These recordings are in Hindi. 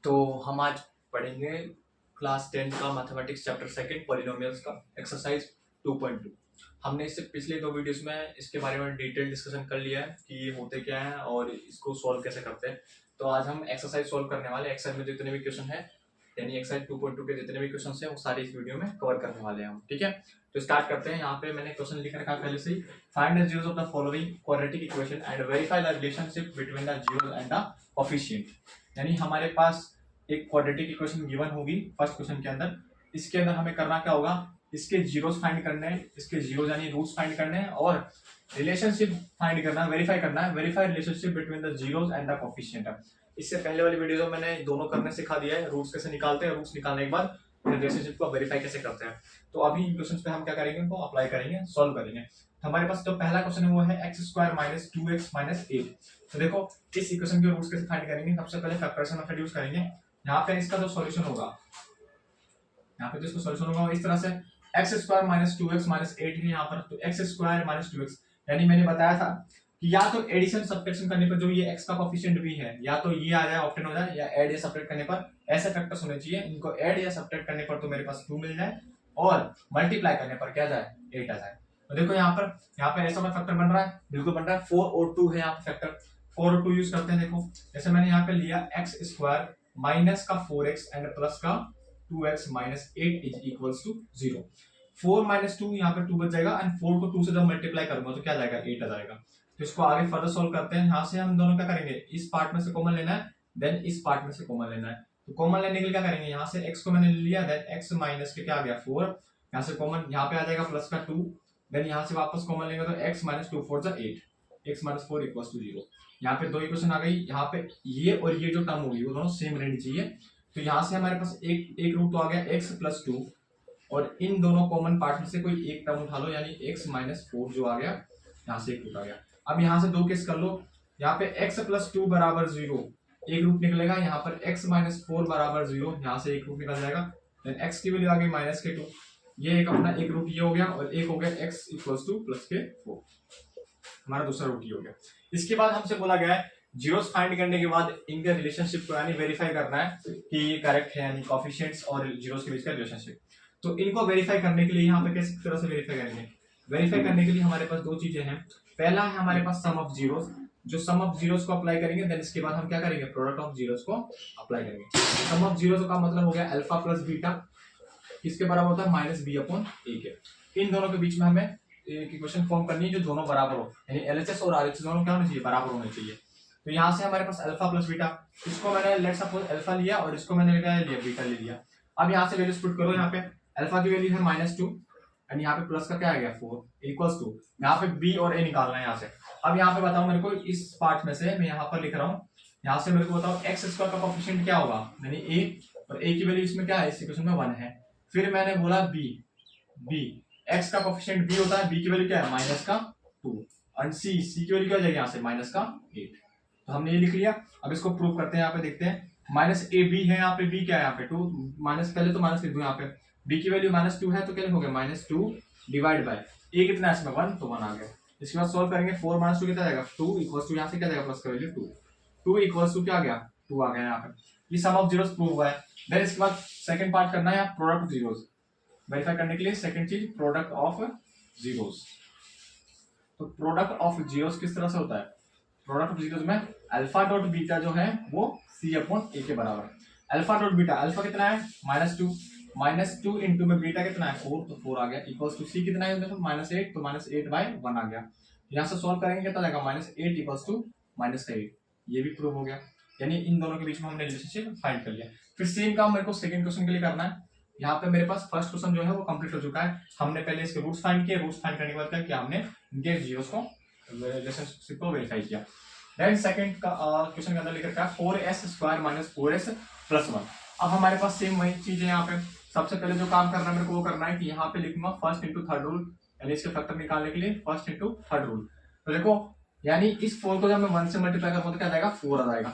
तो हम आज पढ़ेंगे क्लास 10 का मैथमेटिक्स चैप्टर सेकंड पॉलिनोमियल्स का एक्सरसाइज 2.2। हमने इससे पिछले दो वीडियोस में इसके बारे में डिटेल डिस्कशन कर लिया है कि ये होते क्या है और इसको सॉल्व कैसे करते हैं। तो आज हम एक्सरसाइज सॉल्व करने वाले। एक्सरसाइज में जितने भी क्वेश्चन है यानी एक्सरसाइज 2.2 के जितने भी क्वेश्चन है वो सारे इस वीडियो में कवर करने वाले हैं हम। ठीक है, तो स्टार्ट करते हैं। यहाँ पे मैंने क्वेश्चन लिख रखा है पहले से ही। Find the zeros of the following quadratic equation and verify the relationship between the zero and the coefficient. यानी हमारे पास एक क्वाड्रेटिक इक्वेशन गिवन होगी फर्स्ट क्वेश्चन के अंदर। इसके अंदर हमें करना क्या होगा, इसके जीरोस फाइंड करने हैं, इसके जीरोस यानी रूट्स फाइंड करने हैं और रिलेशनशिप फाइंड करना है, वेरीफाई करना है, verify relationship between the zeros and the coefficient. इससे पहले वाली वीडियो में मैंने दोनों करने सिखा दिया है, रूट्स कैसे निकालते हैं, रूट्स निकालने के बाद रिलेशनशिप को वेरीफाई कैसे करते हैं। तो अभी इन क्वेश्चंस पे हम क्या करेंगे, उनको अप्लाई करेंगे, सॉल्व करेंगे। तो हमारे पास जो पहला क्वेश्चन है वो है x² - 2x - 8। तो देखो इस इक्वेशन के रूट्स कैसे फाइंड करेंगे। सबसे पहले फैक्टराइजेशन मेथड यूज करेंगे। यहाँ पे इसका जो सॉल्यूशन होगा, यहाँ पे जिसको सॉल्यूशन होगा इस तरह से x² - 2x - 8 है यहाँ पर। तो x² - 2x यानी मैंने बताया था कि या तो एडिशन सब्ट्रैक्शन करने पर जो ये x का कोएफिशिएंट भी है या तो ये आ जाए ऑप्टेन हो जाए, या ऐड या सब्ट्रैक्ट करने पर ऐसे फैक्टर्स होने चाहिए। इनको ऐड या सब्ट्रैक्ट करने पर तो मेरे पास 2 मिल जाए और मल्टीप्लाई करने पर क्या जाए 8 आ जाए। तो देखो यहाँ पे ऐसा में फैक्टर बन रहा है, बिल्कुल बन रहा है। 4 और 2 है यहाँ पे फैक्टर, 4 और 2 यूज करते हैं। देखो जैसे मैंने यहाँ पे लिया x² माइनस का 4x एंड प्लस का 2x - 8 इज इक्वल्स टू 0। 4 - 2 यहाँ पे 2 बच जाएगा एंड 4 को 2 से जब मल्टीप्लाई करूंगा तो क्या जाएगा 8 आ जाएगा। तो इसको आगे फर्दर सॉल्व करते हैं। यहाँ से हम दोनों क्या करेंगे, इस पार्ट में से कॉमन लेना है, देन इस पार्ट में से कॉमन लेना है। तो कॉमन लेने के लिए क्या करेंगे, यहाँ से x को मैंने ले लिया, देन x माइनस के क्या आ गया 4, यहाँ से कॉमन यहाँ पे आ जाएगा प्लस का 2, देन यहाँ से वापस कॉमन लेंगे तो x - 2 4 8, x - 4 इक्वल्स टू 0। यहाँ पे दो इक्वेशन आ गई। यहाँ पे ये और ये जो टर्म होगी वो दोनों सेम रहनी चाहिए। तो यहाँ से हमारे पास एक रूट तो आ गया x + 2 और इन दोनों कॉमन पार्ट में से कोई एक टर्म उठा लो यानी x - 4 जो आ गया, यहाँ से एक रूट आ गया। अब यहाँ से दो केस कर लो, यहाँ पे x + 2 = 0 एक रूट निकलेगा, यहाँ पर x - 4 = 0 यहाँ से एक रूट निकल जाएगा, देन x की वैल्यू आ गई -2, ये एक अपना एक रूट ये हो गया और एक हो गया x = +4, हमारा दूसरा रूट ये हो गया। इसके बाद हमसे बोला गया है जीरोस फाइंड करने के बाद इनके रिलेशनशिप को यानी वेरीफाई करना है कि ये करेक्ट है, यानी कोएफिशिएंट्स और जीरोस के बीच का रिलेशनशिप। तो इनको वेरीफाई करने के लिए यहाँ पे किस तरह से वेरीफाई करेंगे, वेरीफाई करने के लिए हमारे पास दो चीजें हैं। पहला है हमारे पास सम ऑफ जीरोस, जो सम ऑफ जीरोस को अप्लाई करेंगे, देन इसके बाद हम क्या करेंगे, प्रोडक्ट ऑफ जीरोस को अप्लाई करेंगे। सम ऑफ जीरोस का मतलब हो गया अल्फा प्लस बीटा, किसके बराबर होता है -b/a के। इन दोनों के बीच में हमें एक इक्वेशन फॉर्म करनी है जो दोनों बराबर हो, यानी एलएचएस और आरएचएस दोनों क्या होने चाहिए, बराबर होने चाहिए। तो यहाँ से हमारे पास अल्फा प्लस बीटा, इसको मैंने लेट्स सपोज अल्फा लिया और इसको मैंने क्या लिया, बीटा ले लिया। अब यहाँ से वैल्यूज पुट करो, यहाँ पे अल्फा की वैल्यू है -2 एंड यहाँ पे प्लस का क्या आ गया 4 इक्वल्स टू, यहाँ पे b और a निकालना है यहाँ से। अब यहाँ पे बताओ मेरे को, इस पार्ट में से मैं यहाँ पर लिख रहा हूँ, यहाँ से मेरे को बताओ x² का कोएफिशिएंट क्या होगा, यानी a, और a की वैल्यू इसमें क्या है, इस इक्वेशन में 1 है। फिर मैंने बोला b, x का कोएफिशिएंट b होता है, b की वैल्यू क्या है -2 और c की वैल्यू क्या हो जाएगी यहाँ से -8। तो हमने ये लिख लिया। अब इसको प्रूव करते हैं, यहाँ पे देखते हैं -ab है, यहाँ पे b क्या है, यहाँ पे 2 माइनस, पहले तो माइनस लिख दूं, यहाँ पे b की वैल्यू -2 है तो क्या लिखोगे -2 डिवाइड बाय a कितना है इसमें 1, तो 1 आ गया। इसके बाद सॉल्व करेंगे, 4 - 2 कितना आ जाएगा 2 इक्वल्स टू, यहाँ से क्या जाएगा प्लस का वैल्यू 2 इक्वल्स टू क्या आ गया 2 आ गया यहाँ पे। ये सम ऑफ जीरोस प्रूव हुआ है। देन इसके बाद सेकंड पार्ट करना है प्रोडक्ट ऑफ जीरोस, वेरीफाई करने के लिए सेकंड चीज प्रोडक्ट ऑफ जीरोस। तो प्रोडक्ट ऑफ जीरोस किस तरह से होता है, प्रोडक्ट ऑफ जीरोस में अल्फा डॉट बीटा जो है वो c/a के बराबर है। अल्फा डॉट बीटा, अल्फा कितना है -2 इंटू में बीटा कितना है 4, तो 4 आ गया इक्वल्स टू c कितना है देखो -8, तो -8/1 आ गया। यहाँ से सॉल्व करेंगे कितना जाएगा -8 इक्वल्स टू -8, ये भी प्रूव हो गया। यानी इन दोनों के बीच में हमने रिलेशनशिप फाइंड कर लिया। फिर सेम काम मेरे को सेकंड क्वेश्चन के लिए करना है। यहाँ पे मेरे पास फर्स्ट क्वेश्चन जो है वो कंप्लीट हो चुका है। हमने पहले इसके रूट्स फाइंड किए, रूट्स फाइंड करने के बाद क्या किया, हमने इनके जीरोस को रिलेशनशिप को वेरीफाई किया। देन सेकंड का क्वेश्चन के अंदर लिख रखा है 4s² - 4s + 1। अब हमारे पास सेम वही चीज है। यहाँ पे सबसे पहले जो काम करना है मेरे को वो करना है कि यहाँ पे लिखूंगा फर्स्ट इंटू थर्ड रूल, यानी इसके फैक्टर निकालने के लिए फर्स्ट इंटू थर्ड रूल। तो देखो यानी इस 4 को जब मैं 1 से मल्टीप्लाई करूंगा तो क्या जाएगा 4 आ जाएगा,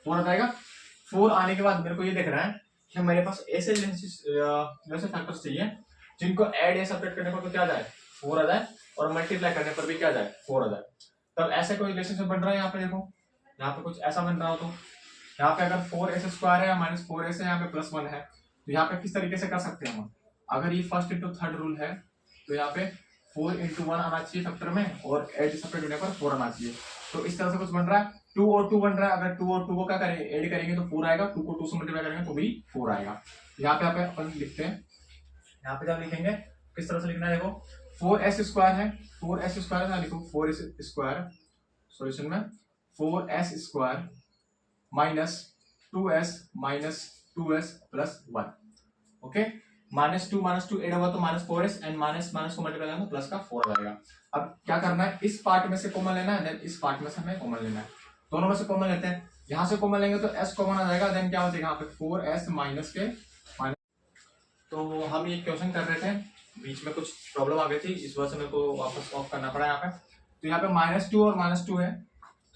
4 आ जाएगा। 4 आने के बाद मेरे को ये देखना है कि मेरे पास ऐसे फैक्टर्स चाहिए जिनको ऐड या सब्ट्रैक्ट करने पर तो क्या जाए 4 आ जाए और मल्टीप्लाई करने पर भी क्या जाए 4 आ जाए। तब ऐसे कोई रिलेशनशिप बन रहा है, यहाँ पे देखो, यहाँ पे कुछ ऐसा बन रहा हो तो यहाँ पे अगर 4s² है माइनस 4s है, यहाँ पे +1 है, तो यहाँ पे किस तरीके से कर सकते हैं हम, अगर ये फर्स्ट इंटू थर्ड रूल है तो यहाँ पे 4 into 1 आना चाहिए फैक्टर में, और एड सेपरेट होने पर 4 आना चाहिए। तो इस तरह से कुछ बन रहा है, 2 और 2 बन रहा है। अगर 2 और 2 को क्या करेंगे, ऐड करेंगे तो 4 आएगा, 2 को 2 से मल्टीप्लाई करेंगे तो भी 4 आएगा। यहाँ पे अपन लिखते हैं, यहाँ पे जब लिखेंगे किस तरह से लिखना है, देखो 4s² है, 4s² है, लिखो 4s² सॉल्यूशन में 4s² minus 2s plus 1। Okay, -2 add होगा तो -4s, एंड माइनस माइनस को मल्टीप्लाई करेंगे तो प्लस का 4 आ जाएगा। अब क्या करना है, इस पार्ट में से कॉमन लेना है, देन इस पार्ट में से हमें कॉमन लेना है। दोनों में से कॉमन लेते हैं, यहाँ से कॉमन लेंगे तो s कॉमन आ जाएगा, देन क्या हो जाएगा यहाँ पे 4s माइनस के माइनस। तो हम ये क्वेश्चन कर रहे थे, बीच में कुछ प्रॉब्लम आ गई थी, इस वजह से मेरे को वापस ऑफ करना पड़ा यहाँ पे। तो यहाँ पे -2 और -2 है,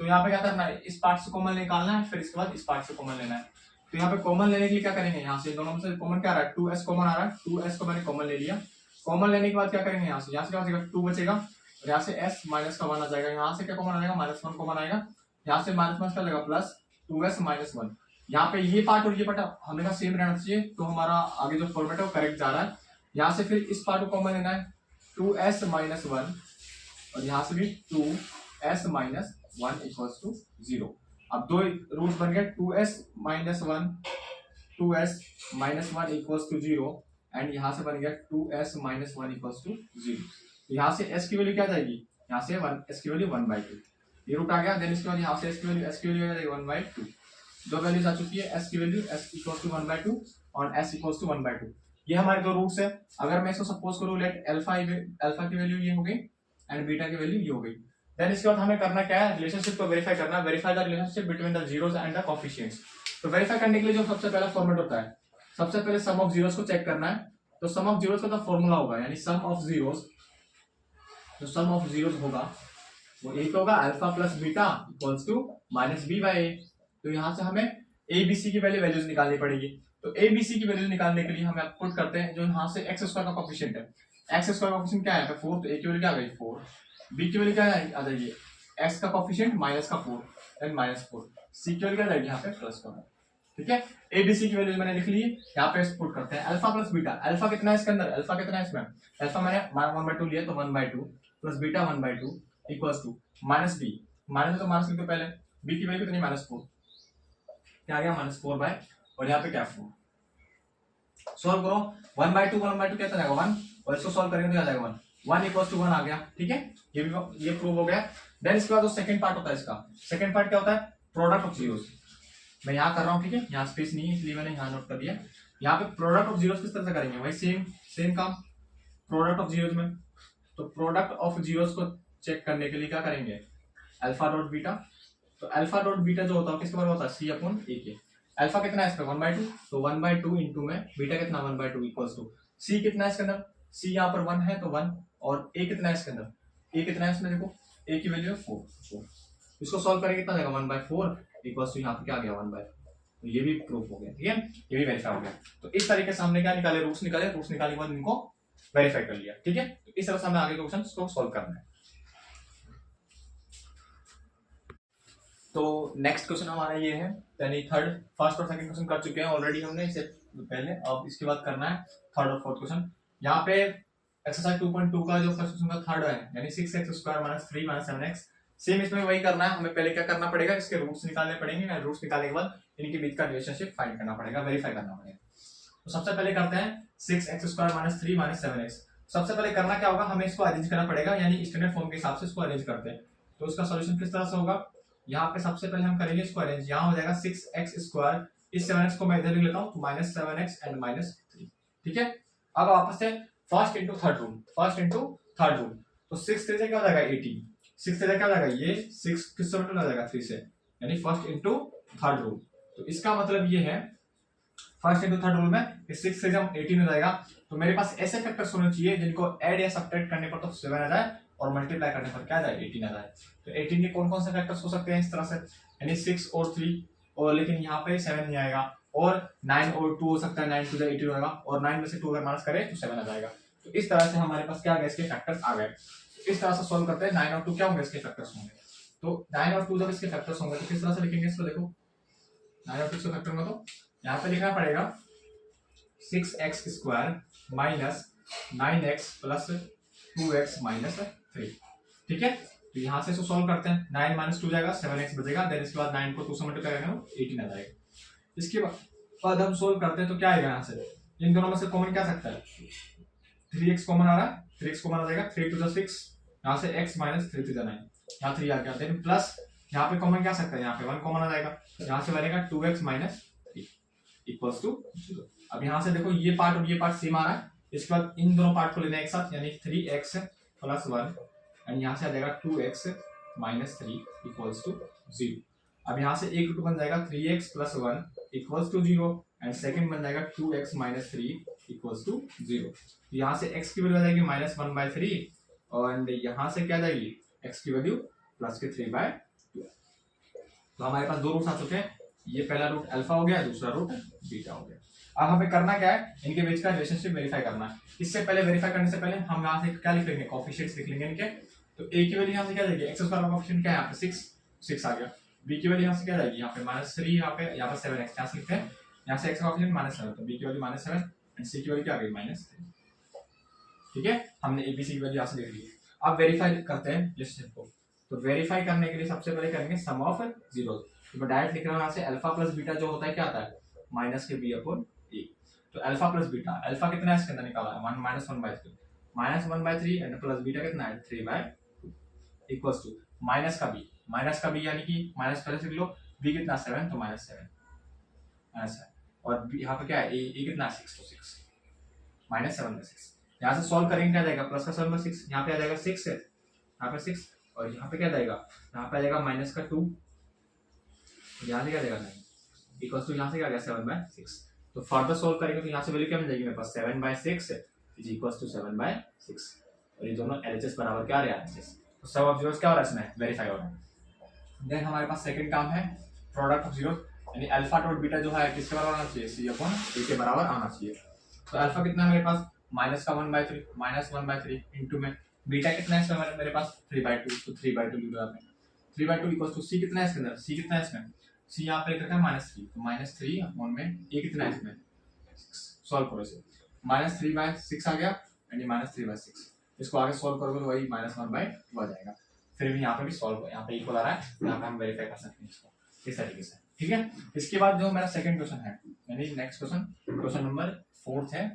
तो यहाँ पे क्या करना है, इस पार्ट से कॉमन निकालना है, फिर इसके बाद इस पार्ट से कॉमन लेना है। तो यहाँ पे कॉमन लेने के लिए क्या करेंगे, यहाँ से दोनों में से कॉमन क्या आ रहा है, 2s कॉमन आ रहा है, 2s को मैंने कॉमन ले लिया। कॉमन लेने के बाद क्या करेंगे, यहाँ से क्या बचेगा, 2 बचेगा, और यहाँ से s माइनस का 1 आ जाएगा, यहाँ से क्या कॉमन आएगा, -1 कॉमन आएगा, यहाँ से माइनस का लगेगा प्लस 2s माइनस 1। यहाँ पे ये पार्ट और ये पार्ट हमेशा सेम रहना चाहिए, तो हमारा आगे जो फॉर्मेट है वो करेक्ट जा रहा है। यहाँ से फिर इस पार्ट को कॉमन लेना है, 2s माइनस 1, और यहाँ से भी 2s माइनस 1 इक्वल्स टू 0। अब दो रूल्स बन गए, 2s minus 1 equals to 0, and यहाँ से बन गया 2s माइनस 1 इक्वल्स टू 0। तो यहाँ से s की वैल्यू क्या जाएगी, यहाँ से 1 s की वैल्यू 1/2, ये रूट आ गया। देन इसके बाद यहाँ से s की वैल्यू आ जाएगी 1/2। दो वैल्यूज आ चुकी है, s की वैल्यू s इक्वल्स टू 1/2 और s इक्वल्स टू 1/2। ये हमारे दो रूट्स है। अगर मैं इसको सपोज करूँ, लेट अल्फा की वैल्यू ये हो गई एंड बीटा की वैल्यू ये हो गई। देन इसके बाद हमें करना क्या है, रिलेशनशिप को वेरीफाई करना, verify the relationship between the zeros and the coefficients. तो वेरीफाई करने के लिए जो सबसे पहला फॉर्मेट होता है, सबसे पहले सम ऑफ जीरोस को चेक करना है। तो सम ऑफ जीरोस का तो फॉर्मूला होगा, यानी सम ऑफ जीरोस, जो सम ऑफ जीरोस होगा वो एक होगा alpha plus beta equals to -b/a। तो यहाँ से हमें a b c की वैल्यूज निकालनी पड़ेगी। तो a b c की वैल्यूज निकालने के लिए हम पुट करते हैं, जो यहाँ से x² का कोएफिशिएंट है, x² का कोएफिशिएंट क्या है, 4, तो a की वैल्यू क्या आ गई 4, b की वैल्यू क्या आ जाएगी, x का कोएफिशिएंट माइनस का 4 एंड -4, c की वैल्यू क्या आ जाएगी यहाँ पे +1। ठीक है, a b c की वैल्यूज मैंने लिख ली, यहाँ पे पुट करते हैं अल्फा प्लस बीटा। अल्फा कितना है इसके अंदर, अल्फा कितना है इसमें, अल्फा मैंने 1/2 लिया तो 1/2 plus beta 1/2 equals to -b, minus तो माइनस लिखो पहले, b की वैल्यू कितनी -4, क्या आ गया -4 और यहाँ पे क्या 4। सॉल्व करो, 1/2 क्या जाएगा 1, और इसको सॉल्व करेंगे तो आ जाएगा 1 इक्वल्स टू 1 आ गया। ठीक है, ये प्रूव हो गया। देन इसके बाद जो सेकंड पार्ट होता है, इसका सेकंड पार्ट क्या होता है, प्रोडक्ट ऑफ जीरोस। मैं यहाँ कर रहा हूँ, ठीक है, यहाँ स्पेस नहीं है इसलिए मैंने यहाँ नोट कर दिया। यहाँ पे प्रोडक्ट ऑफ जीरोस किस तरह से करेंगे, वही सेम काम प्रोडक्ट ऑफ जीरोस में। तो प्रोडक्ट ऑफ जीरोस को चेक करने के लिए क्या करेंगे, अल्फा डॉट बीटा। तो अल्फा डॉट बीटा जो होता है किसके बराबर होता है, c/a के। अल्फा कितना है इसका 1/2, तो 1/2 इंटू में बीटा कितना 1/2 इक्वल्स टू c कितना है इसके अंदर, c यहाँ पर 1 है तो 1, और a कितना है इसके अंदर, a कितना है इसमें, देखो a की वैल्यू है 4। इसको सॉल्व करेंगे कितना जाएगा 1/4 इक्वल्स टू यहाँ पे क्या आ गया 1/4। तो ये भी प्रूफ हो गया, ठीक है, ये भी वेरीफाई हो गया। तो इस तरीके से हमने क्या निकाले, रूट्स निकाले के बाद इनको वेरीफाई कर लिया। ठीक है, तो इस तरह से हमें आगे क्वेश्चन को सॉल्व करना है। तो नेक्स्ट क्वेश्चन हमारा ये है, यानी फर्स्ट और सेकंड क्वेश्चन कर चुके हैं ऑलरेडी हमने इससे पहले। अब इसके बाद करना है थर्ड और फोर्थ क्वेश्चन। यहाँ पे एक्सरसाइज 2.2 का जो फर्स्ट क्वेश्चन का थर्ड है, यानी 6x² - 3 - 7x, सेम इसमें वही करना है। हमें पहले क्या करना पड़ेगा, इसके रूट्स निकालने पड़ेंगे, रूट्स निकालने के बाद इनके बीच का रिलेशनशिप फाइंड करना पड़ेगा, वेरीफाई करना पड़ेगा। तो सबसे पहले करते हैं 6x² - 3 - 7x। सबसे पहले करना क्या होगा, हमें इसको अरेंज करना पड़ेगा, यानी स्टैंडर्ड फॉर्म के हिसाब से इसको अरेंज करते हैं। तो इसका सॉल्यूशन किस तरह से होगा, यहाँ पे सबसे पहले हम करेंगे इसको अरेंज। यहाँ हो जाएगा 6x², इस 7x को मैं इधर लिख लेता हूँ, -7x एंड -3। ठीक है, अब वापस से फर्स्ट इंटू थर्ड रूल। तो 6 3 से क्या हो जाएगा 18, 6 3 क्या हो जाएगा, ये 6 किससे मल्टीप्लाई हो जाएगा 3 से, यानी फर्स्ट इंटू थर्ड रूल। तो इसका मतलब ये है, फर्स्ट इंटू थर्ड रूल में 6 से जब 18 हो जाएगा, तो मेरे पास ऐसे फैक्टर्स होने चाहिए जिनको ऐड या सब्ट्रैक्ट करने पर तो 7 आ जाए और मल्टीप्लाई करने पर क्या आ जाए 18 आ जाए। तो 18 के कौन कौन से फैक्टर्स हो सकते हैं इस तरह से, यानी 6 और 3, और लेकिन यहाँ पे 7 नहीं आएगा, और 9 और 2 हो सकता है, 9 2 जा 18 होगा, और 9 में से 2 अगर माइनस करें तो 7 आ जाएगा। तो इस तरह से हमारे पास क्या आ गया, इसके फैक्टर्स आ गए। तो इस तरह से सॉल्व करते हैं, 9 और 2 क्या होंगे इसके फैक्टर्स होंगे। तो 9 और 2 जब इसके फैक्टर्स होंगे तो किस तरह से लिखेंगे इसको, देखो 9 और 6 को फैक्टर करूंगा तो यहाँ पे लिखना पड़ेगा 6x² minus 9x plus 2x minus 3। ठीक है, तो यहाँ से इसको सॉल्व करते हैं। 9 माइनस 2 जाएगा, 7x बचेगा, देन इसके बाद 9 को 2 से मल्टीप्लाई करेंगे 18 आ जाएगा। इसके बाद हम सोल्व करते हैं तो क्या आएगा यहाँ से, इन दोनों में से कॉमन क्या सकता है, 3x कॉमन आ रहा है, 3x कॉमन आ जाएगा, 3 to 6, यहाँ से x माइनस 3 to 9, यहाँ 3 आ गया, देन प्लस यहाँ पे कॉमन क्या सकता है, यहाँ पे 1 कॉमन आ जाएगा, यहाँ से बनेगा 2x माइनस 3 इक्वल्स टू 0। अब यहाँ से देखो ये पार्ट और ये पार्ट सेम आ रहा है, इसके बाद इन दोनों पार्ट को लेना है एक साथ, यानी 3x प्लस 1 एंड यहाँ से आ जाएगा 2x माइनस 3 इक्वल्स टू 0। अब यहाँ से एक रूट बन जाएगा 3x plus 1 equals to 0 and second बन जाएगा 2x माइनस 3 इक्वल्स टू 0। यहाँ से x की वैल्यू आ जाएगी -1/3 और यहाँ से क्या जाएगी x की वैल्यू प्लस के 3/2। तो हमारे पास दो रूट्स आ चुके हैं, ये पहला रूट अल्फा हो गया, दूसरा रूट बीटा हो गया। अब हमें करना क्या है, इनके बीच का रिलेशनशिप वेरीफाई करना है। इससे पहले वेरीफाई करने से पहले हम यहाँ से क्या लिख लेंगे, कोएफिशिएंट्स लिख लेंगे इनके। तो a की वैल्यू यहाँ से क्या जाएगी, x स्क्वायर का कोएफिशिएंट क्या है यहाँ पे 6 आ गया। b की वैल्यू यहाँ से क्या जाएगी, यहाँ पे -3, यहाँ पे 7x, यहाँ से लिखते हैं, यहाँ से x का कोएफिशिएंट -7, तो b की वैल्यू -7 एंड c की वैल्यू क्या आ गई -3। ठीक है, हमने abc की वैल्यू यहाँ से लिख ली। अब वेरीफाई करते हैं रिलेशनशिप को। तो वेरीफाई करने के लिए सबसे पहले करेंगे सम ऑफ जीरोस। तो मैं डायरेक्ट लिख रहा हूँ यहाँ से अल्फा प्लस बीटा जो होता है क्या आता है माइनस के b/a। तो अल्फा प्लस बीटा, अल्फा कितना है इसके अंदर निकाला है 1 -1/3 -1/3 एंड प्लस बीटा कितना है 3/2 इक्वल्स टू माइनस का b यानी कि माइनस पहले से लिख लो, b कितना 7 तो -7 और यहाँ पे क्या है a कितना 6 तो 6 -7/6। यहाँ से सॉल्व करेंगे क्या जाएगा प्लस का 7/6, यहाँ पे आ जाएगा 6 है, यहाँ पे 6 और यहाँ पे क्या जाएगा, यहाँ पे आ जाएगा माइनस का 2, यहाँ से क्या जाएगा 9 इक्वल्स टू यहाँ से क्या आ गया 7/6। तो फर्दर सॉल्व करेंगे तो यहाँ से वैल्यू क्या मिल जाएगी मेरे पास 7/6 इज इक्वल्स टू 7/6 और ये दोनों LHS बराबर क्या आ रहा है LHS। तो सब ऑफ जीरोस क्या हो रहा है इसमें वेरीफाई हो रहा है। देन हमारे पास सेकंड काम है प्रोडक्ट ऑफ जीरोस, यानी अल्फा डॉट बीटा जो है किसके बराबर आना चाहिए c/a के बराबर आना चाहिए। तो अल्फा कितना है मेरे पास -1/3 इनटू में बीटा कितना है इसमें मेरे पास 3/2, तो 3/2 लिख दो आपने 3/2 इक्वल्स टू c कितना है इसके अंदर, c कितना है इसमें, c यहाँ पे लिख रखा है -3, तो -3 अपॉन में a कितना है इसमें 6। सॉल्व करो इसे, -3/6 आ गया एंड ये -3/6, इसको आगे सॉल्व करोगे तो वही -1/2 आ जाएगा। फिर भी यहाँ पे भी सॉल्व, यहाँ पे इक्वल आ रहा है, यहाँ पे हम वेरीफाई कर सकते हैं इसको इस तरीके से। ठीक है, इसके बाद जो मेरा सेकंड क्वेश्चन है, यानी नेक्स्ट क्वेश्चन नंबर 4 है।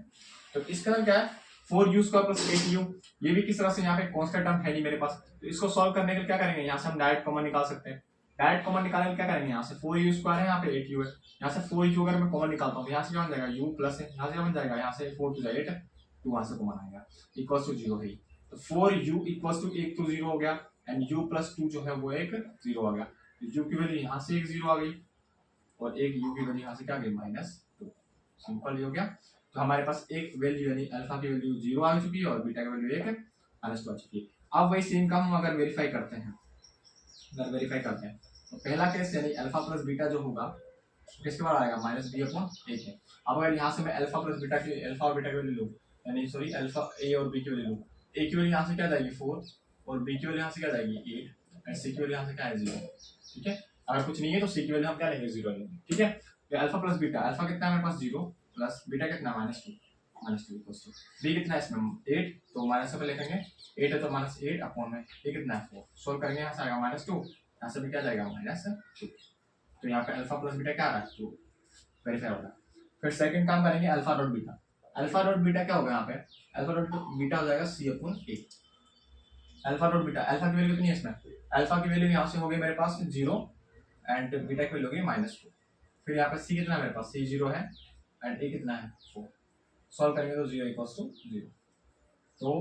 तो इसका क्या है 4u स्क्वायर प्लस 8u, ये भी किस तरह से यहाँ पे कांस्टेंट टर्म है नहीं मेरे पास, तो इसको सॉल्व करने के लिए क्या करेंगे, यहाँ से हम डायरेक्ट कॉमन निकाल सकते हैं। डायरेक्ट कॉमन निकालने के क्या करेंगे, यहाँ से 4u स्क्वायर है, यहाँ पे 8u है, यहाँ से 4u अगर मैं कॉमन निकालता हूँ तो यहाँ से क्या बन जाएगा u प्लस है, यहाँ से क्या बन जाएगा, यहाँ से 4 to 8 2 वहां से कॉमन आएगा इक्वल्स टू 0 है। तो 4u इक्वल्स टू 1 to 0 हो गया एंड u प्लस 2 जो है वो एक 0 आ गया। u की वैल्यू यहाँ से एक 0 आ गई और एक u की वैल्यू यहाँ से क्या आ गई -2, सिंपल ही हो गया। तो हमारे पास एक वैल्यू यानी अल्फा की वैल्यू 0 आ चुकी है और बीटा की वैल्यू 1 -2 आ चुकी है। अब वही सेम काम हम अगर वेरीफाई करते हैं, तो पहला केस यानी अल्फा प्लस बीटा जो होगा किसके बार आएगा -b/1 है। अब अगर यहाँ से मैं अल्फा प्लस बीटा की अल्फा और बीटा की वैल्यू लूँ, यानी सॉरी अल्फा a और b की वैल्यू लूँ, a की वैल्यू यहाँ से क्या जाएगी 4 और b की वैल्यू यहाँ से क्या जाएगी 8 एंड c की वैल्यू यहाँ से क्या है 0। ठीक है, अगर कुछ नहीं है तो c की वैल्यू हम क्या लेंगे 0 लेंगे। ठीक है, अल्फा प्लस बीटा, अल्फा कितना है मेरे पास 0 प्लस बीटा कितना -2 इक्वल्स टू b कितना है इसमें 8, तो माइनस पे लिखेंगे 8 है तो -8 अपॉन में a कितना है 4, सॉल्व करेंगे यहाँ से आएगा -2, यहाँ से भी क्या जाएगा -2, तो यहाँ पे अल्फा प्लस बीटा क्या आ रहा है 2 वेरीफाई होगा। फिर सेकंड काम करेंगे alpha dot beta, alpha dot beta क्या होगा यहाँ पे, अल्फा डॉट बीटा हो जाएगा c/a। Alpha dot beta, alpha की वैल्यू कितनी है इसमें, अल्फा की वैल्यू यहाँ से हो गई मेरे पास 0 एंड बीटा की वैल्यू हो गई -2। फिर यहाँ पे c कितना है मेरे पास, c 0 है एंड a कितना है 4, सॉल्व करेंगे तो 0 इक्वल्स टू 0। तो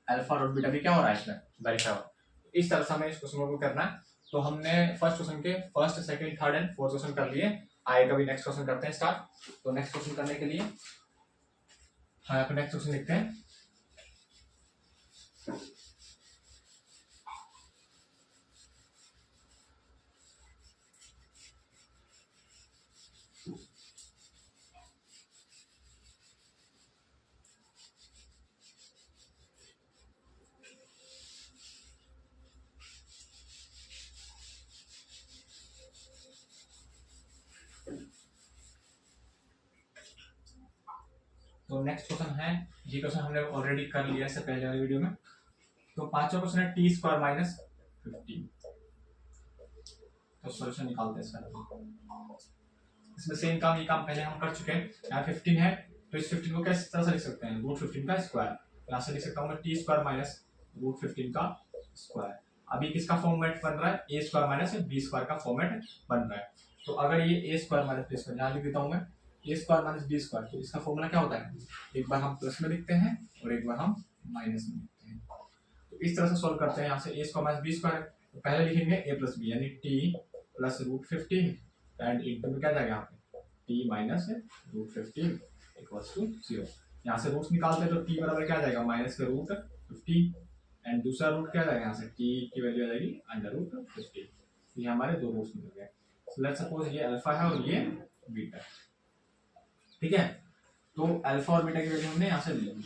अल्फा डॉट बीटा भी क्या हो रहा है इसमें वेरीफाई हो रहा है। इस तरह से हमें इस क्वेश्चन को करना है। तो हमने फर्स्ट क्वेश्चन के first second third and fourth question कर लिए, आएगा भी नेक्स्ट क्वेश्चन करते हैं स्टार्ट। तो नेक्स्ट क्वेश्चन करने के लिए हाँ यहाँ पे नेक्स्ट क्वेश्चन लिखते हैं। तो नेक्स्ट क्वेश्चन है, ये क्वेश्चन हमने ऑलरेडी कर लिया इससे पहले वाली वीडियो में। तो पांचवा क्वेश्चन है टी स्क्वायर माइनस 15। तो सॉल्यूशन निकालते हैं इसका। इसमें सेम काम, ये काम पहले हम कर चुके हैं। यहाँ 15 है तो इस 15 को किस तरह से लिख सकते हैं, रूट 15 का स्क्वायर। यहाँ से लिख सकता हूँ मैं टी स्क्वायर माइनस रूट 15 का स्क्वायर। अभी किसका फॉर्मेट बन रहा है, ए स्क्वायर माइनस बी स्क्वायर का फॉर्मेट बन रहा है। तो अगर ये ए स्क्वायर माइनस बी स्क्वायर, यहाँ लिख देता हूँ मैं ए स्क्वायर माइनस बी स्क्वायर, तो इसका फॉर्मूला क्या होता है, एक बार हम प्लस में लिखते हैं और एक बार हम माइनस में लिखते हैं। तो इस तरह से सोल्व करते हैं। यहाँ से a square minus b square, तो पहले लिखेंगे ए प्लस बी यानी t plus root 15 and into में क्या जाएगा यहाँ पे t minus root 15 equals to 0। यहाँ से रूट्स निकालते हैं तो टी बराबर क्या जाएगा माइनस के रूट 50 एंड दूसरा रूट क्या जाएगा, यहाँ से टी की वैल्यू आ जाएगी अंडर रूट 50। ये हमारे दो रूट्स मिल गए। सो लेट्स सपोज ये अल्फा है और ये बीटा, ठीक है। तो अल्फा और बीटा की वैल्यू हमने यहाँ से ले ली।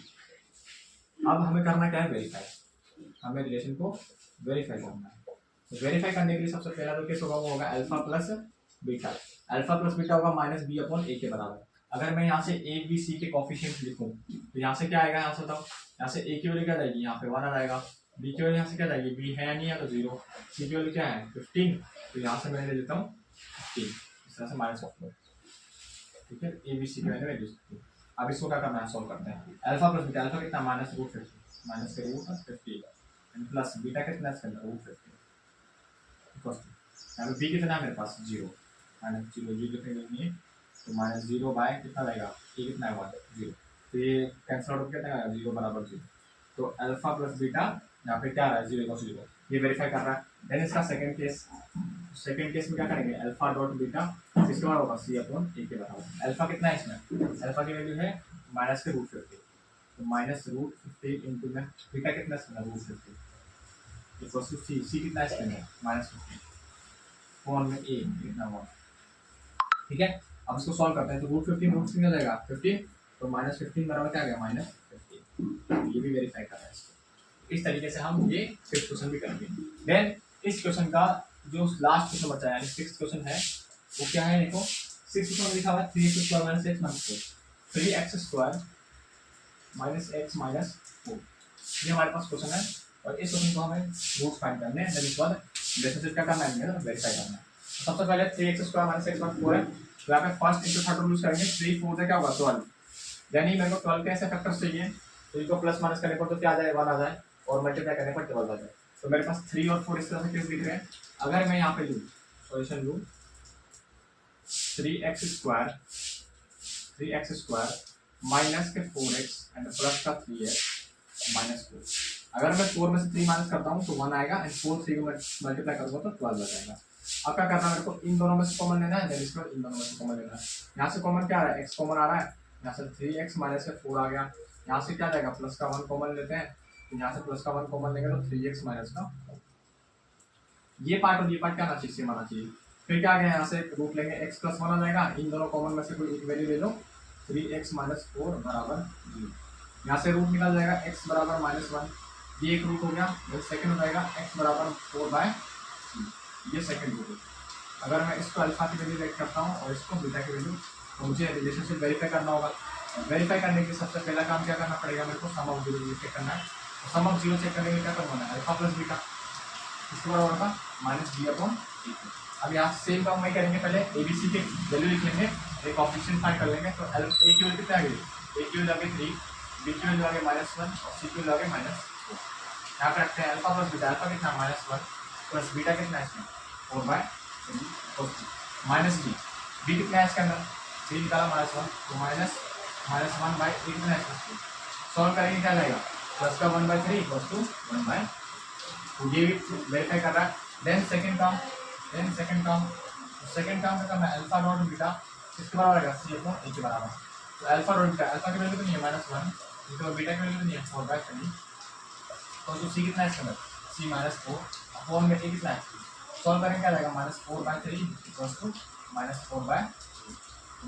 अब हमें करना क्या है, वेरीफाई। हमें रिलेशन को वेरीफाई करना है। वेरीफाई करने के लिए सबसे पहला तो केस होगा वो होगा alpha plus beta. Alpha plus beta होगा माइनस बी अपॉन ए के बराबर। अगर मैं यहाँ से ए बी सी के कोफिशिएंट लिखूं तो यहाँ से क्या आएगा, यहाँ से बताओ, यहाँ से ए की वैल्यू क्या जाएगी, यहाँ पे 1 आ जाएगा। बी की वैल्यू यहाँ से क्या जाएगी, बी है या नहीं है तो 0। सी की वैल्यू क्या है 15, तो यहाँ से मैं ले लेता हूँ 15, इस तरह से माइनस ऑफ, ठीक है। ए बी सी की वैल्यू ले सकते। अब इसको क्या करना है, सॉल्व करते हैं। अल्फा प्लस बीटा, अल्फा कितना माइनस रूट 50, माइनस के रूट 50 एंड प्लस बीटा कितना इसके अंदर रूट 50 इक्वल्स टू, यहाँ पे बी कितना है मेरे पास 0, माइनस 0 लिखेंगे तो माइनस 0 बाय कितना रहेगा, ए कितना है 1 0, तो ये कैंसिल आउट कितना आएगा 0 बराबर 0। तो अल्फा प्लस बीटा यहाँ पे क्या आ रहा है 0 इक्वल्स 0, ये वेरीफाई कर रहा है। देन इसका सेकंड केस में क्या करेंगे, अल्फा डॉट बीटा किसके बराबर होगा, सी अपॉन ए के बराबर। अल्फा कितना है इसमें, अल्फा की वैल्यू है माइनस के रूट 50, तो माइनस रूट 50 इंटू में बीटा कितना है इसमें रूट 50 इक्वल्स टू सी, सी कितना है इसमें माइनस 50 अपॉन में ए कितना 1, ठीक है। अब इसको सॉल्व करते हैं तो रूट 15 रूट 3 हो जाएगा 15, तो माइनस 15 बराबर क्या आ गया माइनस 15। ये भी वेरीफाई कर रहा है इसको। इस तरीके से हम ये 6th क्वेश्चन भी करेंगे। देन इस क्वेश्चन का जो लास्ट क्वेश्चन बचा है यानी 6th क्वेश्चन है वो क्या है, देखो 6th क्वेश्चन में लिखा हुआ है 3x square minus x minus 4, 3x square minus x minus 4, ये हमारे पास क्वेश्चन है। और इस क्वेश्चन को हमें रूट फाइंड करने हैं। देन इसके बाद रिलेशनशिप क्या करना है, वेरीफाई करना है। सबसे पहले 3x square minus x minus 4 है, तो यहाँ पे फर्स्ट इंटू थर्ड यूज करेंगे। 3 4 से क्या होगा 12, यानी मेरे को 12 के ऐसे फैक्टर्स चाहिए तो इनको प्लस माइनस करने पर तो क्या आ जाए 1 आ जाए और मल्टीप्लाई करने पर 12 आ जाए। तो मेरे पास 3 और 4 इस तरह से केस दिख रहे हैं। अगर मैं यहाँ पे लूँ सॉल्यूशन लूँ 3x स्क्वायर माइनस के 4x एंड प्लस का 3x माइनस 4, अगर मैं 4 में से 3 माइनस करता हूँ तो 1 आएगा एंड 4 3 को मल्टीप्लाई करूँगा तो 12 आ जाएगा। अब क्या करना है, मेरे को इन दोनों में से कॉमन लेना है, देन इसके बाद इन दोनों में से कॉमन लेना है। यहाँ से कॉमन क्या आ रहा है, x कॉमन आ रहा है, यहाँ से 3x माइनस के 4 आ गया। यहाँ से क्या जाएगा, प्लस का 1 कॉमन लेते हैं, तो यहाँ से प्लस का 1 कॉमन लेंगे तो 3x माइनस का, ये पार्ट और ये पार्ट क्या आना चाहिए, सेम आना चाहिए। फिर क्या आ गया, यहाँ से रूट लेंगे x प्लस 1 आ जाएगा, इन दोनों कॉमन में से कोई एक वैल्यू ले लो, 3x माइनस 4 बराबर 0। यहाँ से रूट निकल जाएगा x बराबर माइनस 1, ये एक रूट हो गया। सेकंड हो जाएगा x बराबर 4/3, ये सेकंड रूट। अगर मैं इसको अल्फा की वैल्यू रेट करता हूँ और इसको बीटा की वैल्यू, तो मुझे रिलेशनशिप वेरीफाई करना होगा। वेरीफाई करने के लिए सबसे पहला काम क्या करना पड़ेगा, मेरे को सम ऑफ जीरो चेक करना है। तो सम ऑफ जीरो चेक करने के लिए क्या करना है, अल्फा प्लस बीटा इसके बराबर होगा माइनस बी अपॉन ए। अब यहाँ से सेम काम वही करेंगे, पहले ए बी सी के वैल्यू लिख लेंगे, एक कोएफिशिएंट फाइंड कर लेंगे। तो ए की वैल्यू कितना आ गई, ए की वैल्यू आ गई 3, बी की वैल्यू आ गई -1 और सी की वैल्यू आ गई -4। यहाँ पे रखते हैं अल्फा प्लस बीटा, अल्फा कितना -1 प्लस बीटा कितना है इसमें 4/3 माइनस बी कितना है इसके अंदर 3 निकाला -1, तो -1/8 कितना है इसमें। सॉल्व करेंगे क्या जाएगा, प्लस का 1/3 इक्वल्स टू 1/, तो ये भी वेरीफाई कर रहा है। देन सेकंड काम का करना है, अल्फा डॉट बीटा इसके बराबर आएगा सी अपॉन ए के बराबर। तो अल्फा डॉट बीटा, अल्फा की वैल्यू कितनी है -1, इसके बीटा की वैल्यू कितनी है 4/3, तो सी कितना है इसके अंदर सी -4 अपॉन में ए कितना है। सॉल्व करेंगे क्या जाएगा, -4/3 इक्वल्स टू -4/2,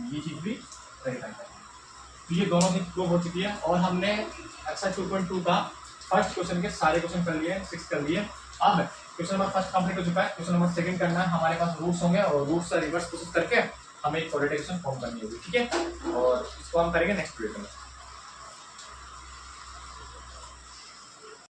ये चीज़ भी वेरीफाई करेंगे। तो ये दोनों चीज प्रूव हो चुकी है और हमने एक्सरसाइज 2.2 का फर्स्ट क्वेश्चन के सारे क्वेश्चन कर लिए, 6 कर लिए। अब क्वेश्चन नंबर फर्स्ट कंप्लीट हो चुका है, क्वेश्चन नंबर सेकंड करना है। हमारे पास रूट्स होंगे और रूट्स से रिवर्स प्रोसेस करके हमें एक क्वाड्रेटिक इक्वेशन फॉर्म करनी होगी, ठीक है। और इसको हम करेंगे नेक्स्ट वीडियो में।